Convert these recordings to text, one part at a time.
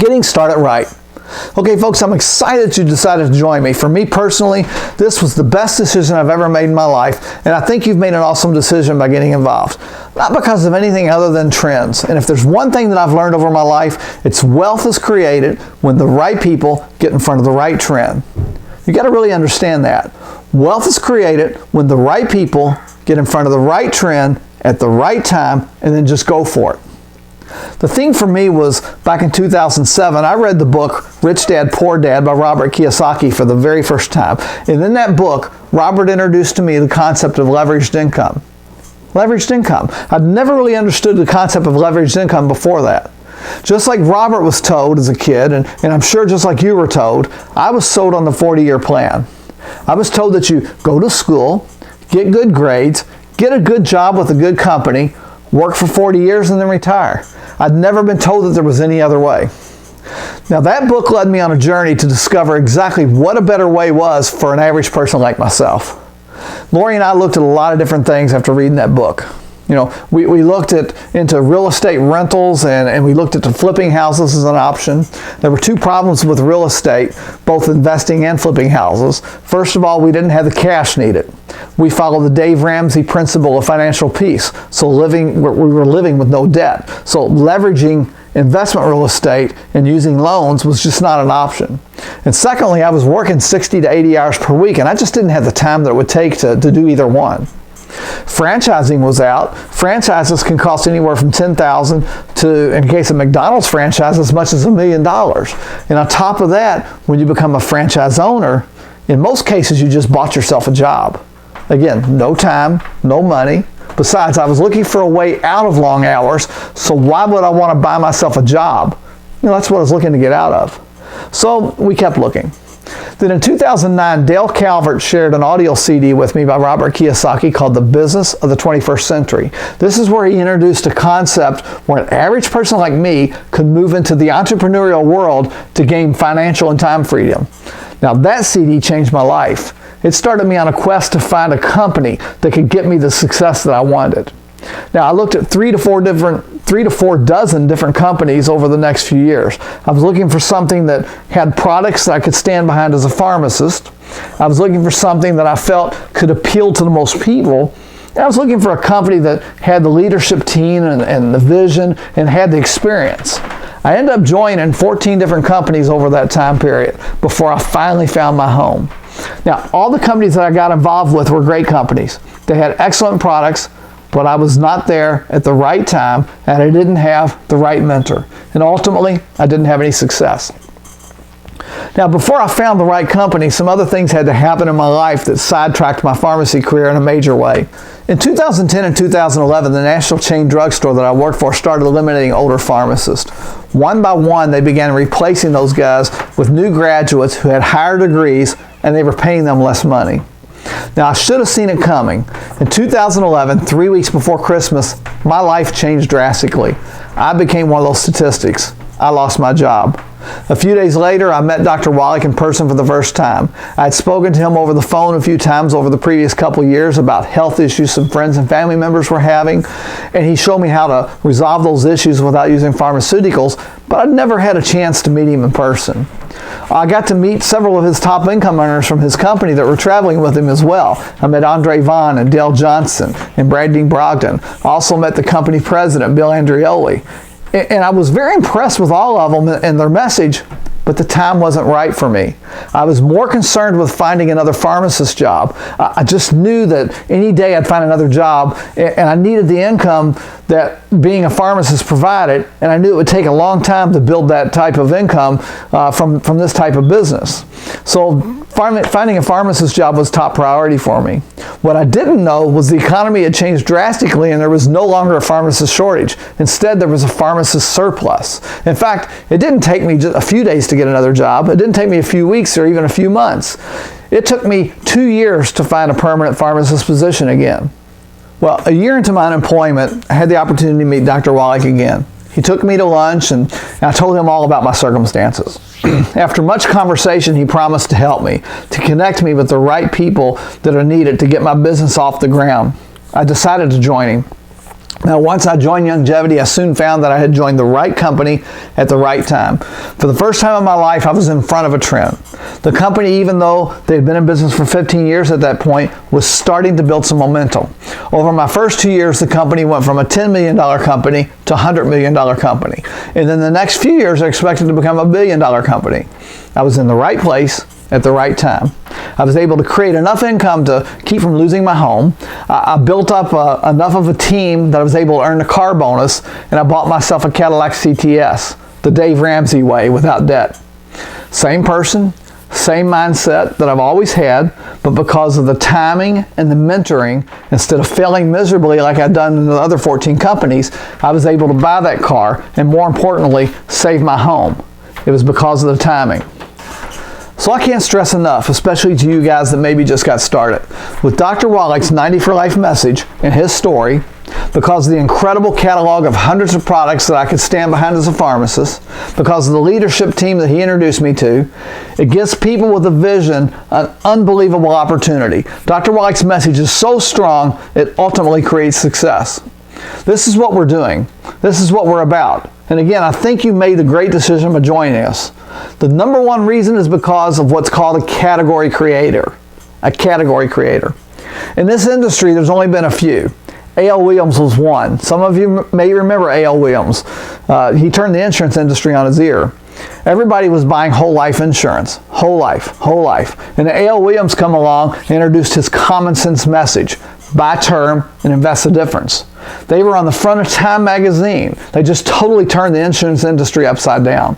Getting started right. Okay, folks, I'm excited that you decided to join me. For me personally, this was the best decision I've ever made in my life, and I think you've made an awesome decision by getting involved. Not because of anything other than trends. And if there's one thing that I've learned over my life, it's wealth is created when the right people get in front of the right trend. You got to really understand that. Wealth is created when the right people get in front of the right trend at the right time and then just go for it. The thing for me was back in 2007, I read the book Rich Dad, Poor Dad by Robert Kiyosaki for the very first time. And in that book, Robert introduced to me the concept of leveraged income. Leveraged income. I'd never really understood the concept of leveraged income before that. Just like Robert was told as a kid, and I'm sure just like you were told, I was sold on the 40-year plan. I was told that you go to school, get good grades, get a good job with a good company, work for 40 years and then retire. I'd never been told that there was any other way. Now that book led me on a journey to discover exactly what a better way was for an average person like myself. Lori and I looked at a lot of different things after reading that book. You know, we looked into real estate rentals and we looked at flipping houses as an option. There were two problems with real estate, both investing and flipping houses. First of all, we didn't have the cash needed. We followed the Dave Ramsey principle of financial peace. So we were living with no debt. So leveraging investment real estate and using loans was just not an option. And secondly, I was working 60 to 80 hours per week and I just didn't have the time that it would take to do either one. Franchising was out. Franchises can cost anywhere from $10,000 to, in case of McDonald's franchise, as much as $1 million. And on top of that, when you become a franchise owner, in most cases you just bought yourself a job. Again, no time, no money. Besides, I was looking for a way out of long hours, so why would I want to buy myself a job? You know, that's what I was looking to get out of. So we kept looking. Then in 2009, Dale Calvert shared an audio CD with me by Robert Kiyosaki called The Business of the 21st Century. This is where he introduced a concept where an average person like me could move into the entrepreneurial world to gain financial and time freedom. Now that CD changed my life. It started me on a quest to find a company that could get me the success that I wanted. Now I looked at 3 to 4 dozen different companies over the next few years. I was looking for something that had products that I could stand behind as a pharmacist. I was looking for something that I felt could appeal to the most people. And I was looking for a company that had the leadership team and the vision and had the experience. I ended up joining 14 different companies over that time period before I finally found my home. Now, all the companies that I got involved with were great companies. They had excellent products, but I was not there at the right time and I didn't have the right mentor. And ultimately, I didn't have any success. Now, before I found the right company, some other things had to happen in my life that sidetracked my pharmacy career in a major way. In 2010 and 2011, the national chain drugstore that I worked for started eliminating older pharmacists. One by one, they began replacing those guys with new graduates who had higher degrees and they were paying them less money. Now, I should have seen it coming. In 2011, 3 weeks before Christmas, my life changed drastically. I became one of those statistics. I lost my job. A few days later, I met Dr. Wallach in person for the first time. I had spoken to him over the phone a few times over the previous couple years about health issues some friends and family members were having, and he showed me how to resolve those issues without using pharmaceuticals, but I'd never had a chance to meet him in person. I got to meet several of his top income earners from his company that were traveling with him as well. I met Andre Vaughn and Dale Johnson and Brad Dean Brogdon. I also met the company president, Bill Andreoli. And I was very impressed with all of them and their message, but the time wasn't right for me. I was more concerned with finding another pharmacist job. I just knew that any day I'd find another job, and I needed the income that being a pharmacist provided, and I knew it would take a long time to build that type of income from this type of business. So finding a pharmacist job was top priority for me. What I didn't know was the economy had changed drastically and there was no longer a pharmacist shortage. Instead, there was a pharmacist surplus. In fact, it didn't take me just a few days to get another job. It didn't take me a few weeks or even a few months. It took me 2 years to find a permanent pharmacist position again. Well, a year into my unemployment, I had the opportunity to meet Dr. Wallach again. He took me to lunch and I told him all about my circumstances. After much conversation, he promised to help me, to connect me with the right people that are needed to get my business off the ground. I decided to join him. Now, once I joined Youngevity, I soon found that I had joined the right company at the right time. For the first time in my life, I was in front of a trend. The company, even though they had been in business for 15 years at that point, was starting to build some momentum. Over my first 2 years, the company went from a $10 million company to a $100 million company. And then the next few years, I expected to become a $1 billion company. I was in the right place at the right time. I was able to create enough income to keep from losing my home. I built up enough of a team that I was able to earn a car bonus, and I bought myself a Cadillac CTS, the Dave Ramsey way, without debt. Same person, same mindset that I've always had, but because of the timing and the mentoring, instead of failing miserably like I'd done in the other 14 companies, I was able to buy that car and, more importantly, save my home. It was because of the timing. So I can't stress enough, especially to you guys that maybe just got started, with Dr. Wallach's 90 for Life message and his story, because of the incredible catalog of hundreds of products that I could stand behind as a pharmacist, because of the leadership team that he introduced me to, it gives people with a vision an unbelievable opportunity. Dr. Wallach's message is so strong, it ultimately creates success. This is what we're doing. This is what we're about. And again, I think you made the great decision by joining us. The number one reason is because of what's called a category creator. A category creator. In this industry, there's only been a few. A.L. Williams was one. Some of you may remember A.L. Williams. He turned the insurance industry on its ear. Everybody was buying whole life insurance. Whole life. And A.L. Williams come along and introduced his common sense message. Buy term and invest the difference. They were on the front of Time magazine. They just totally turned the insurance industry upside down.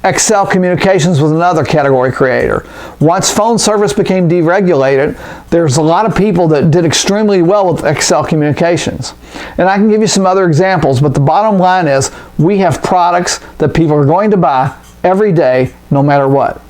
Excel Communications was another category creator. Once phone service became deregulated, there's a lot of people that did extremely well with Excel Communications. And I can give you some other examples, but the bottom line is we have products that people are going to buy every day, no matter what.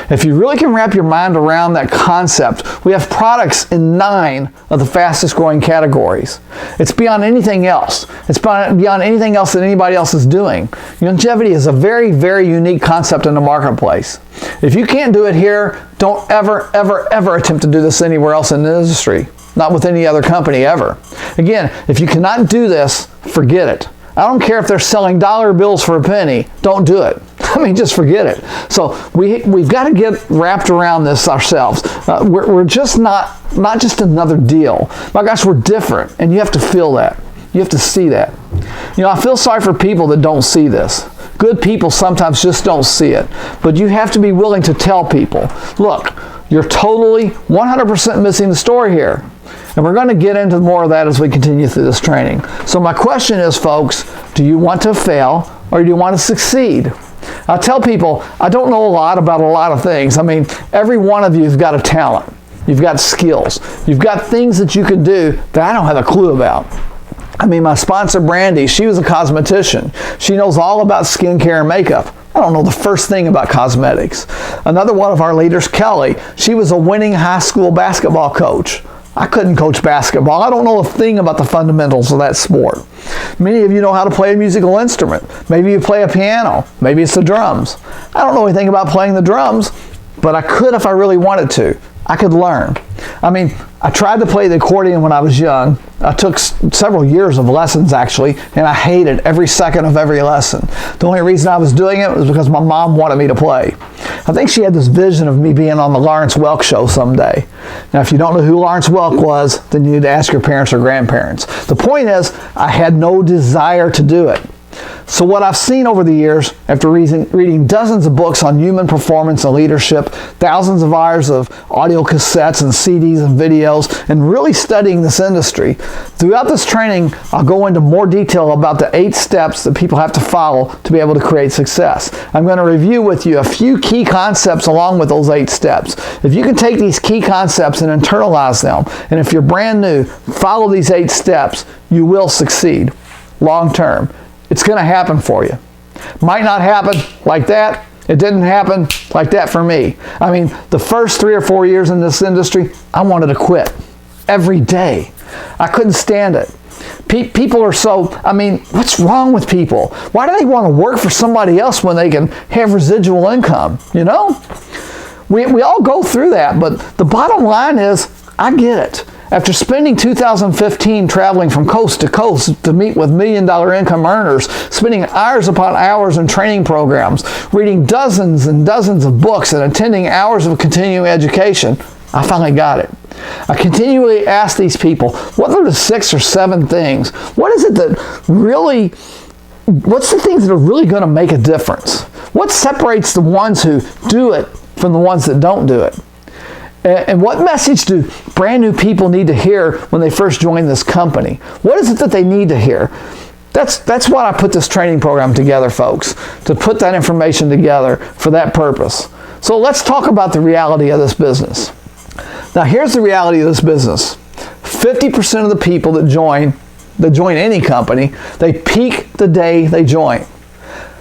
If you really can wrap your mind around that concept, we have products in 9 of the fastest growing categories. It's beyond anything else. It's beyond anything else that anybody else is doing. Youngevity is a very, very unique concept in the marketplace. If you can't do it here, don't ever, ever, ever attempt to do this anywhere else in the industry. Not with any other company ever. Again, if you cannot do this, forget it. I don't care if they're selling dollar bills for a penny. Don't do it. I mean, just forget it. So we've got to get wrapped around this ourselves. We're just not just another deal. My gosh, we're different, and you have to feel that. You have to see that. You know, I feel sorry for people that don't see this. Good people sometimes just don't see it. But you have to be willing to tell people, look, you're totally 100% missing the story here. And we're going to get into more of that as we continue through this training. So my question is, folks, do you want to fail or do you want to succeed? I tell people, I don't know a lot about a lot of things. I mean, every one of you has got a talent. You've got skills. You've got things that you can do that I don't have a clue about. I mean, my sponsor, Brandy, she was a cosmetician. She knows all about skincare and makeup. I don't know the first thing about cosmetics. Another one of our leaders, Kelly, she was a winning high school basketball coach. I couldn't coach basketball. I don't know a thing about the fundamentals of that sport. Many of you know how to play a musical instrument. Maybe you play a piano. Maybe it's the drums. I don't know anything about playing the drums, but I could if I really wanted to. I could learn. I mean, I tried to play the accordion when I was young. I took several years of lessons, actually, and I hated every second of every lesson. The only reason I was doing it was because my mom wanted me to play. I think she had this vision of me being on the Lawrence Welk show someday. Now, if you don't know who Lawrence Welk was, then you need to ask your parents or grandparents. The point is, I had no desire to do it. So what I've seen over the years, after reading dozens of books on human performance and leadership, thousands of hours of audio cassettes and CDs and videos, and really studying this industry, throughout this training, I'll go into more detail about the 8 steps that people have to follow to be able to create success. I'm going to review with you a few key concepts along with those 8 steps. If you can take these key concepts and internalize them, and if you're brand new, follow these 8 steps, you will succeed long term. It's going to happen for you. Might not happen like that. It didn't happen like that for me. I mean, the first 3 or 4 years in this industry, I wanted to quit every day. I couldn't stand it. People are so, I mean, what's wrong with people? Why do they want to work for somebody else when they can have residual income? You know? We all go through that, but the bottom line is, I get it. After spending 2015 traveling from coast to coast to meet with million-dollar income earners, spending hours upon hours in training programs, reading dozens and dozens of books, and attending hours of continuing education, I finally got it. I continually ask these people, what are the 6 or 7 things? What's the things that are really going to make a difference? What separates the ones who do it from the ones that don't do it? And what message do brand new people need to hear when they first join this company? What is it that they need to hear? That's why I put this training program together, folks, to put that information together for that purpose. So let's talk about the reality of this business. Now, here's the reality of this business. 50% of the people that join any company, they peak the day they join.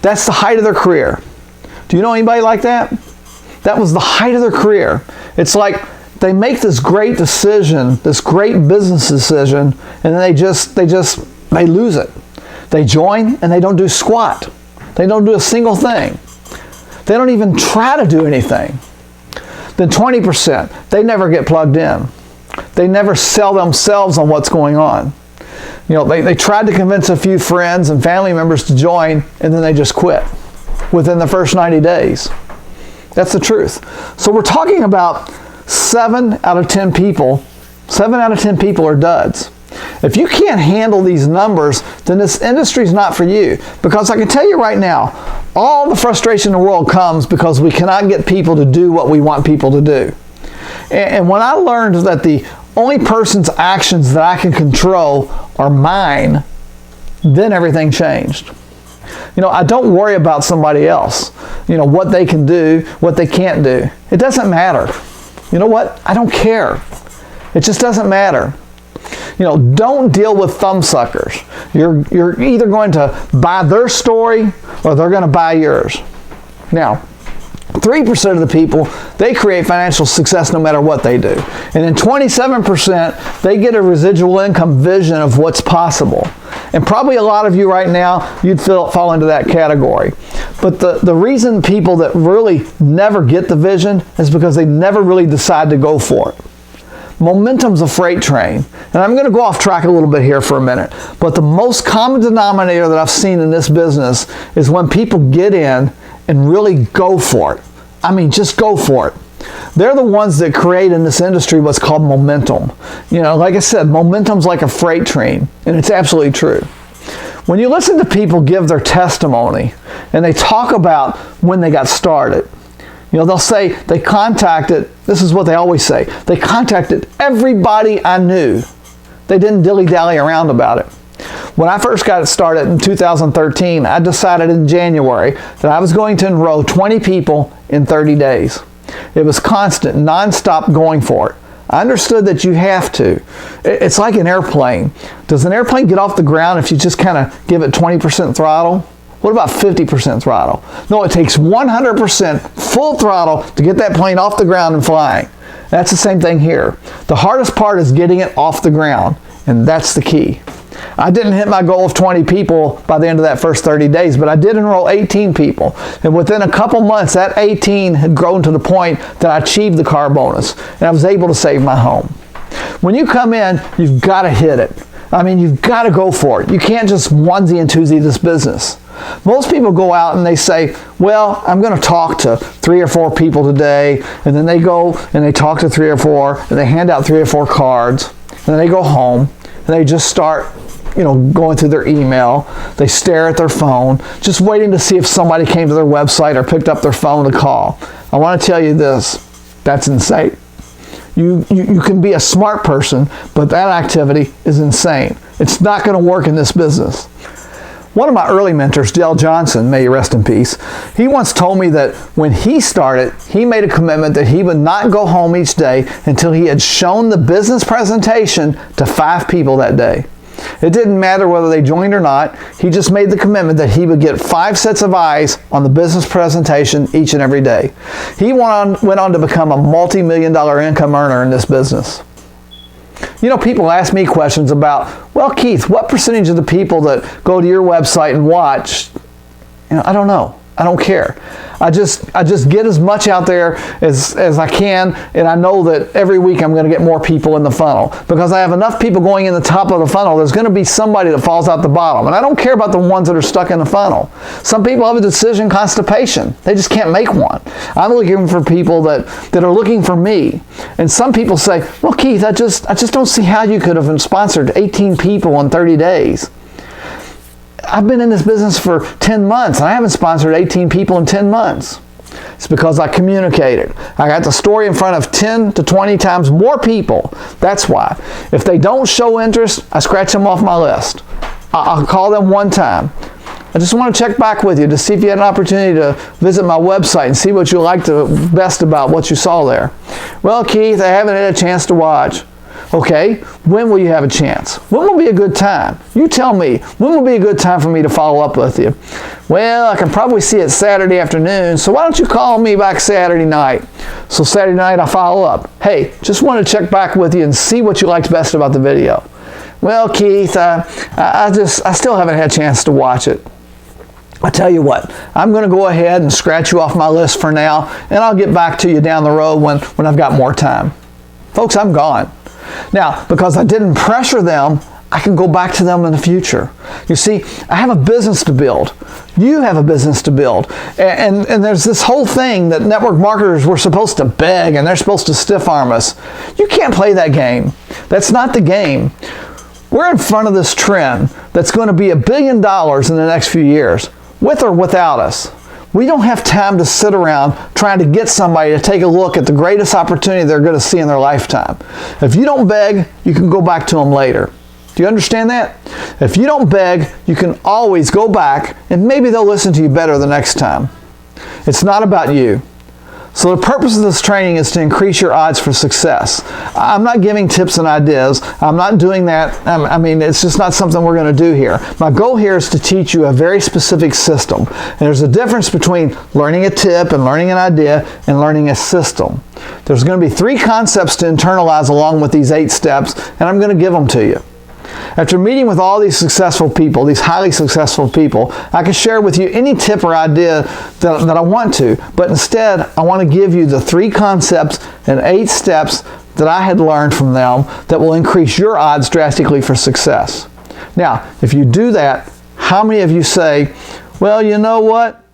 That's the height of their career. Do you know anybody like that? That was the height of their career. It's like they make this great decision, this great business decision, and then they lose it. They join and they don't do squat. They don't do a single thing. They don't even try to do anything. Then 20%, they never get plugged in. They never sell themselves on what's going on. You know, they tried to convince a few friends and family members to join, and then they just quit within the first 90 days. That's the truth. So we're talking about 7 out of 10 people. 7 out of 10 people are duds. If you can't handle these numbers, then this industry is not for you. Because I can tell you right now, all the frustration in the world comes because we cannot get people to do what we want people to do. And when I learned that the only person's actions that I can control are mine, then everything changed. You know, I don't worry about somebody else. You know, what they can do, what they can't do. It doesn't matter. You know what? I don't care. It just doesn't matter. You know, don't deal with thumbsuckers. You're either going to buy their story or they're going to buy yours. Now, 3% of the people, they create financial success no matter what they do. And then 27%, they get a residual income vision of what's possible. And probably a lot of you right now, you'd fall into that category. But the reason people that really never get the vision is because they never really decide to go for it. Momentum's a freight train. And I'm going to go off track a little bit here for a minute. But the most common denominator that I've seen in this business is when people get in and really go for it. I mean, just go for it. They're the ones that create in this industry what's called momentum. You know, like I said, momentum's like a freight train, and it's absolutely true. When you listen to people give their testimony and they talk about when they got started, you know, they'll say they contacted, this is what they always say, they contacted everybody I knew. They didn't dilly-dally around about it. When I first got started in 2013, I decided in January that I was going to enroll 20 people in 30 days. It was constant, non-stop going for it. I understood that you have to. It's like an airplane. Does an airplane get off the ground if you just kind of give it 20% throttle? What about 50% throttle? No, it takes 100% full throttle to get that plane off the ground and flying. That's the same thing here. The hardest part is getting it off the ground, and that's the key. I didn't hit my goal of 20 people by the end of that first 30 days, but I did enroll 18 people. And within a couple months, that 18 had grown to the point that I achieved the car bonus, and I was able to save my home. When you come in, you've got to hit it. I mean, you've got to go for it. You can't just onesie and twosie this business. Most people go out and they say, well, I'm going to talk to 3 or 4 people today, and then they go and they talk to 3 or 4, and they hand out 3 or 4 cards, and then they go home, and they just start, you know, going through their email. They stare at their phone, just waiting to see if somebody came to their website or picked up their phone to call. I want to tell you this, that's insane. You can be a smart person, but that activity is insane. It's not going to work in this business. One of my early mentors, Dale Johnson, may he rest in peace, he once told me that when he started, he made a commitment that he would not go home each day until he had shown the business presentation to 5 people that day. It didn't matter whether they joined or not. He just made the commitment that he would get 5 sets of eyes on the business presentation each and every day. He went on to become a multi-million-dollar income earner in this business. You know, people ask me questions about, well, Keith, what percentage of the people that go to your website and watch, you know, I don't know. I don't care. I just get as much out there as I can, and I know that every week I'm going to get more people in the funnel. Because I have enough people going in the top of the funnel, there's going to be somebody that falls out the bottom. And I don't care about the ones that are stuck in the funnel. Some people have a decision constipation. They just can't make one. I'm looking for people that are looking for me. And some people say, well, Keith, I just don't see how you could have sponsored 18 people in 30 days. I've been in this business for 10 months and I haven't sponsored 18 people in 10 months. It's because I communicated. I got the story in front of 10 to 20 times more people. That's why. If they don't show interest, I scratch them off my list. I'll call them one time. I just want to check back with you to see if you had an opportunity to visit my website and see what you liked the best about what you saw there. Well, Keith, I haven't had a chance to watch. Okay, when will you have a chance? When will be a good time? You tell me, when will be a good time for me to follow up with you? Well, I can probably see it Saturday afternoon, so why don't you call me back Saturday night? So Saturday night I follow up. Hey, just want to check back with you and see what you liked best about the video. Well, Keith, I still haven't had a chance to watch it. I tell you what, I'm going to go ahead and scratch you off my list for now, and I'll get back to you down the road when I've got more time. Folks, I'm gone. Now, because I didn't pressure them, I can go back to them in the future. You see, I have a business to build. You have a business to build. And there's this whole thing that network marketers were supposed to beg and they're supposed to stiff arm us. You can't play that game. That's not the game. We're in front of this trend that's going to be $1 billion in the next few years, with or without us. We don't have time to sit around trying to get somebody to take a look at the greatest opportunity they're going to see in their lifetime. If you don't beg, you can go back to them later. Do you understand that? If you don't beg, you can always go back and maybe they'll listen to you better the next time. It's not about you. So the purpose of this training is to increase your odds for success. I'm not giving tips and ideas. I'm not doing that. I mean, it's just not something we're going to do here. My goal here is to teach you a very specific system. And there's a difference between learning a tip and learning an idea and learning a system. There's going to be 3 concepts to internalize along with these 8 steps, and I'm going to give them to you. After meeting with all these successful people, these highly successful people, I can share with you any tip or idea that I want to, but instead I want to give you the 3 concepts and 8 steps that I had learned from them that will increase your odds drastically for success. Now, if you do that, how many of you say, well, you know what?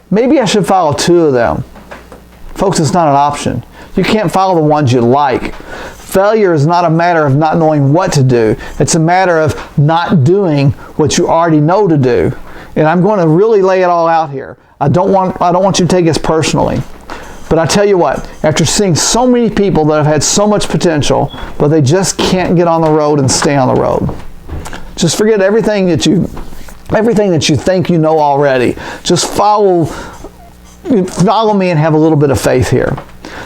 Maybe I should follow 2 of them. Folks, it's not an option. You can't follow the ones you like. Failure is not a matter of not knowing what to do. It's a matter of not doing what you already know to do. And I'm going to really lay it all out here. I don't want you to take this personally. But I tell you what, after seeing so many people that have had so much potential, but they just can't get on the road and stay on the road. Just forget everything that you think you know already. Just follow me and have a little bit of faith here.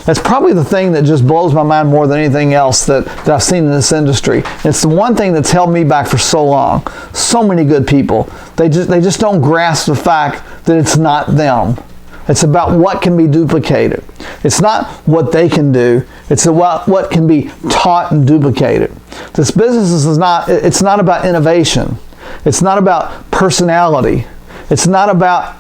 That's probably the thing that just blows my mind more than anything else that I've seen in this industry. It's the one thing that's held me back for so long. So many good people. They just don't grasp the fact that it's not them. It's about what can be duplicated. It's not what they can do. It's about what can be taught and duplicated. This business is not about innovation. It's not about personality. It's not about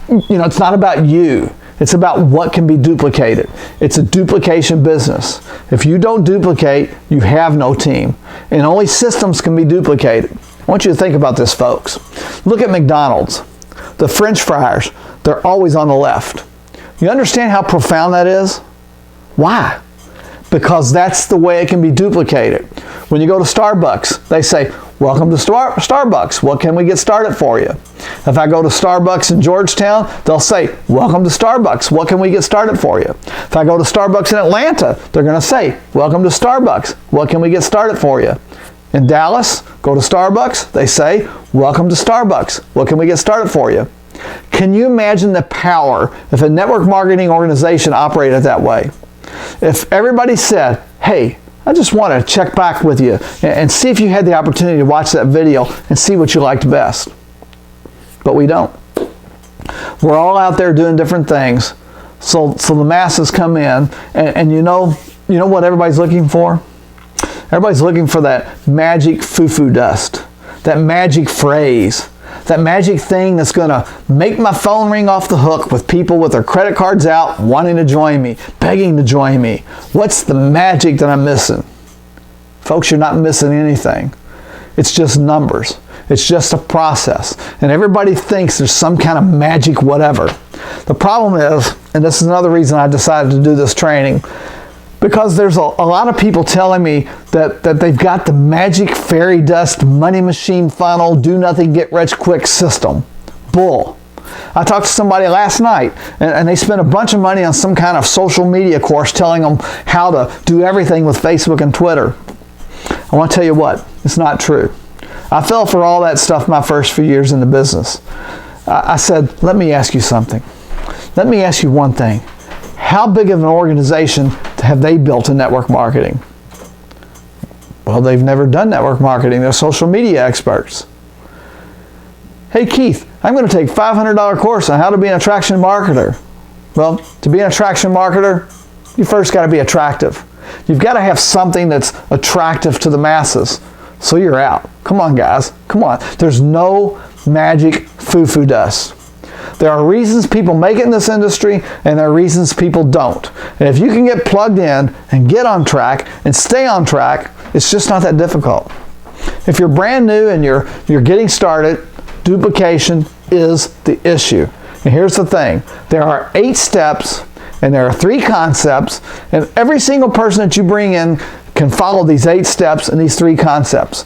you. It's about what can be duplicated. It's a duplication business. If you don't duplicate, you have no team. And only systems can be duplicated. I want you to think about this, folks. Look at McDonald's. The French fries, they're always on the left. You understand how profound that is? Why? Because that's the way it can be duplicated. When you go to Starbucks, they say, welcome to Starbucks. What can we get started for you? If I go to Starbucks in Georgetown, they'll say, welcome to Starbucks. What can we get started for you? If I go to Starbucks in Atlanta, they're going to say, welcome to Starbucks. What can we get started for you? In Dallas, go to Starbucks. They say, welcome to Starbucks. What can we get started for you? Can you imagine the power if a network marketing organization operated that way? If everybody said, hey, I just want to check back with you and see if you had the opportunity to watch that video and see what you liked best. But we don't. We're all out there doing different things. So the masses come in and you know what everybody's looking for? Everybody's looking for that magic foo-foo dust, that magic phrase, that magic thing that's going to make my phone ring off the hook with people with their credit cards out wanting to join me, begging to join me? What's the magic that I'm missing? Folks, you're not missing anything. It's just numbers. It's just a process. And everybody thinks there's some kind of magic whatever. The problem is, and this is another reason I decided to do this training, because there's a lot of people telling me that they've got the magic fairy dust money machine funnel, do nothing, get rich quick system. Bull. I talked to somebody last night and they spent a bunch of money on some kind of social media course telling them how to do everything with Facebook and Twitter. I want to tell you what, it's not true. I fell for all that stuff my first few years in the business. I said, let me ask you something. Let me ask you one thing. How big of an organization have they built in network marketing? Well, they've never done network marketing. They're social media experts. Hey, Keith, I'm going to take a $500 course on how to be an attraction marketer. Well, to be an attraction marketer, you first got to be attractive. You've got to have something that's attractive to the masses. So you're out. Come on, guys. Come on. There's no magic foo-foo dust. There are reasons people make it in this industry, and there are reasons people don't. And if you can get plugged in and get on track and stay on track, it's just not that difficult. If you're brand new and you're getting started, duplication is the issue. And here's the thing. There are 8 steps, and there are 3 concepts, and every single person that you bring in can follow these 8 steps and these 3 concepts.